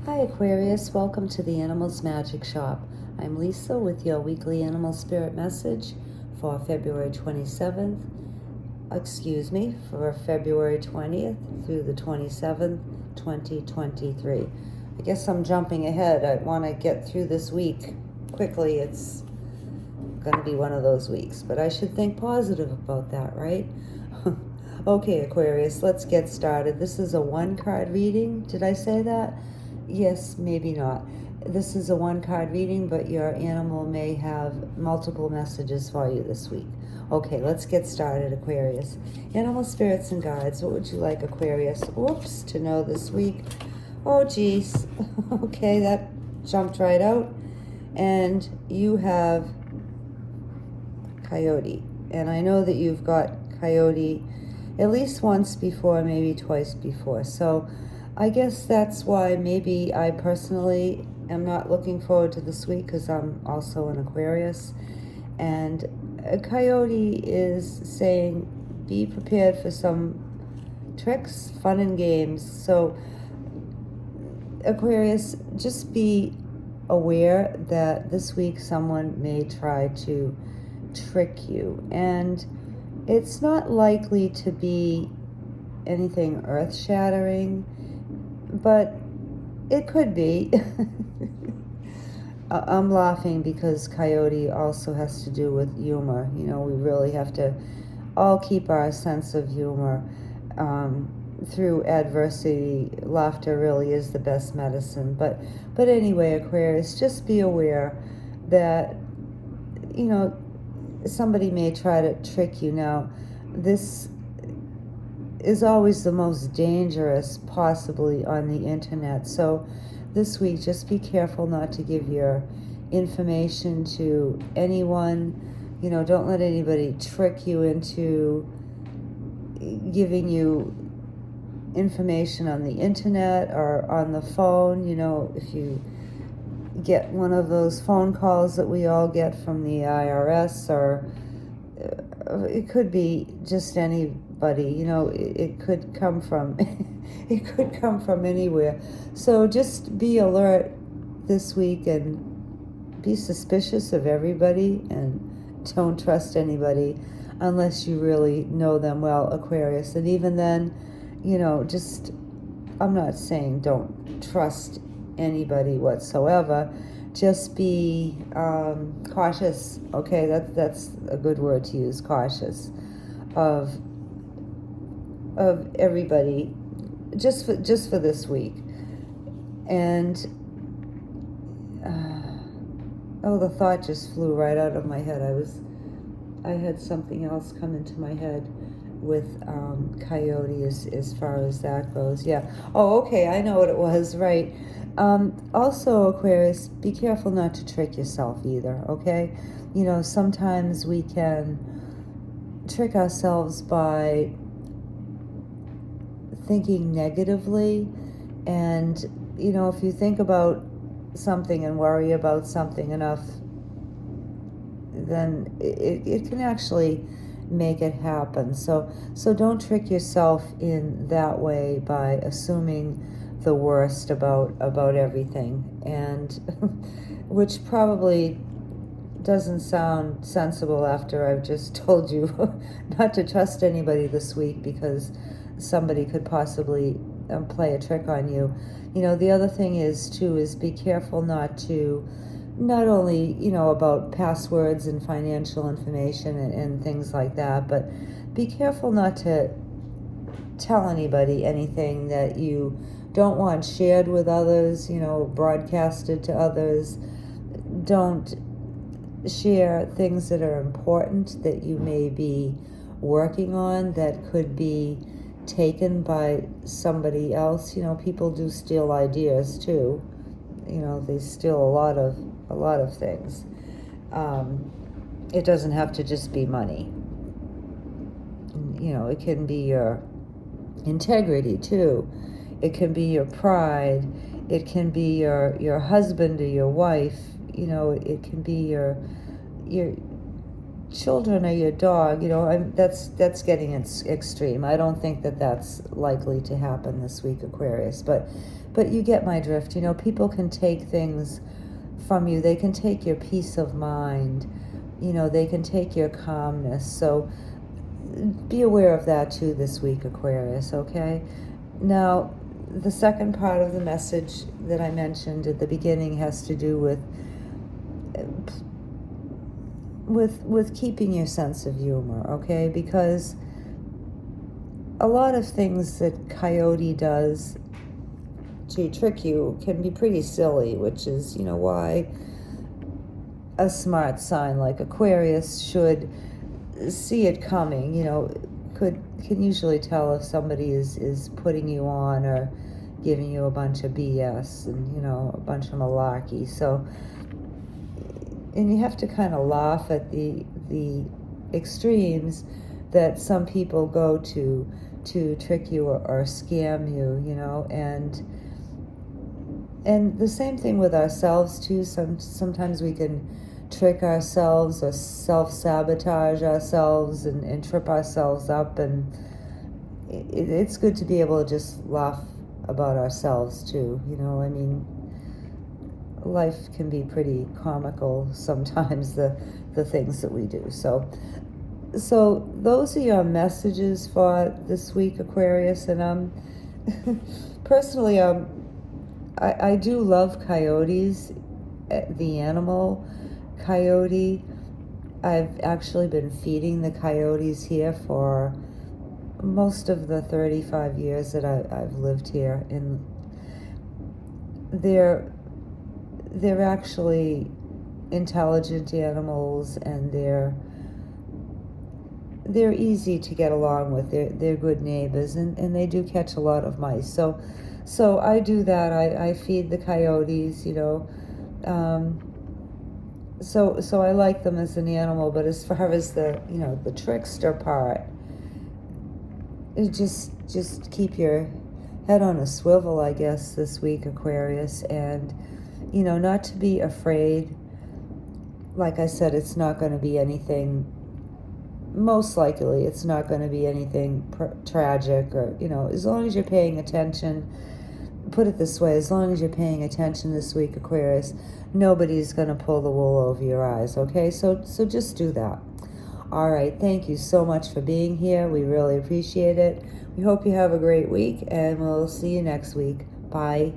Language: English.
Hi Aquarius, welcome to the Animals Magic Shop. I'm Lisa with your weekly animal spirit message for February 27th, for February 20th through the 27th, 2023. I guess I'm jumping ahead. I want to get through this week quickly. It's going to be one of those weeks, but I should think positive about that, right? Okay, Aquarius, let's get started. This is a one-card reading. Did I say that? Yes, maybe not. This is a one-card reading, but your animal may have multiple messages for you this week. Okay, let's get started, Aquarius. Animal spirits and guides, what would you like, Aquarius? Whoops, to know this week. Oh, geez. Okay, that jumped right out. And you have Coyote. And I know that you've got Coyote at least once before, maybe twice before. So I guess that's why maybe I personally am not looking forward to this week, because I'm also an Aquarius. And a Coyote is saying be prepared for some tricks, fun and games. So Aquarius, just be aware that this week someone may try to trick you, and it's not likely to be anything earth-shattering, but it could be. I'm laughing because Coyote also has to do with humor. You know, we really have to all keep our sense of humor. Through adversity, laughter really is the best medicine. But anyway, Aquarius, just be aware that, you know, somebody may try to trick you. Now, this is always the most dangerous possibly on the internet. So this week, just be careful not to give your information to anyone. You know, don't let anybody trick you into giving you information on the internet or on the phone. You know, if you get one of those phone calls that we all get from the IRS, or it could be just anybody, you know, it could come from it could come from anywhere. So just be alert this week and be suspicious of everybody, and don't trust anybody unless you really know them well, Aquarius. And even then, you know, just, I'm not saying don't trust anybody whatsoever. Just be cautious. Okay, that's a good word to use. Cautious of everybody, just for this week. And oh, the thought just flew right out of my head. I had something else come into my head with Coyote as far as that goes. Yeah. Oh, okay, I know what it was, right. Also, Aquarius, be careful not to trick yourself either, okay? You know, sometimes we can trick ourselves by thinking negatively, and, you know, if you think about something and worry about something enough, then it can actually make it happen. So don't trick yourself in that way by assuming the worst about everything, and which probably doesn't sound sensible after I've just told you not to trust anybody this week, because somebody could possibly play a trick on you. You know, the other thing is be careful not only, you know, about passwords and financial information and things like that, but be careful not to tell anybody anything that you don't want shared with others, you know, broadcasted to others. Don't share things that are important that you may be working on that could be taken by somebody else. You know, people do steal ideas too. You know, they steal a lot of things. It doesn't have to just be money. You know, it can be your integrity too. It can be your pride. It can be your husband or your wife. You know, it can be your children or your dog, that's getting extreme. I don't think that that's likely to happen this week, Aquarius. But you get my drift. People can take things from you. They can take your peace of mind. They can take your calmness. So be aware of that too this week, Aquarius. Okay. Now, the second part of the message that I mentioned at the beginning has to do with keeping your sense of humor, okay? Because a lot of things that Coyote does to trick you can be pretty silly, which is, why a smart sign like Aquarius should see it coming, can usually tell if somebody is putting you on or giving you a bunch of BS and, a bunch of malarkey. So, and you have to kind of laugh at the extremes that some people go to trick you or scam you, and the same thing with ourselves too. Sometimes we can trick ourselves or self-sabotage ourselves and trip ourselves up, and it's good to be able to just laugh about ourselves too. Life can be pretty comical sometimes, the things that we do. So those are your messages for this week, Aquarius. And personally, I do love coyotes, the animal coyote. I've actually been feeding the coyotes here for most of the 35 years that I've lived here. And they're actually intelligent animals, and they're easy to get along with. They're good neighbors, and they do catch a lot of mice. So I do that. I feed the coyotes, so I like them as an animal. But as far as the trickster part, it just keep your head on a swivel, I guess, this week, Aquarius, and not to be afraid. Like I said, it's not going to be anything, most likely it's not going to be anything tragic, or as long as you're paying attention. Put it this way, as long as you're paying attention this week, Aquarius, nobody's going to pull the wool over your eyes, okay? So just do that. All right, thank you so much for being here. We really appreciate it. We hope you have a great week, and we'll see you next week. Bye.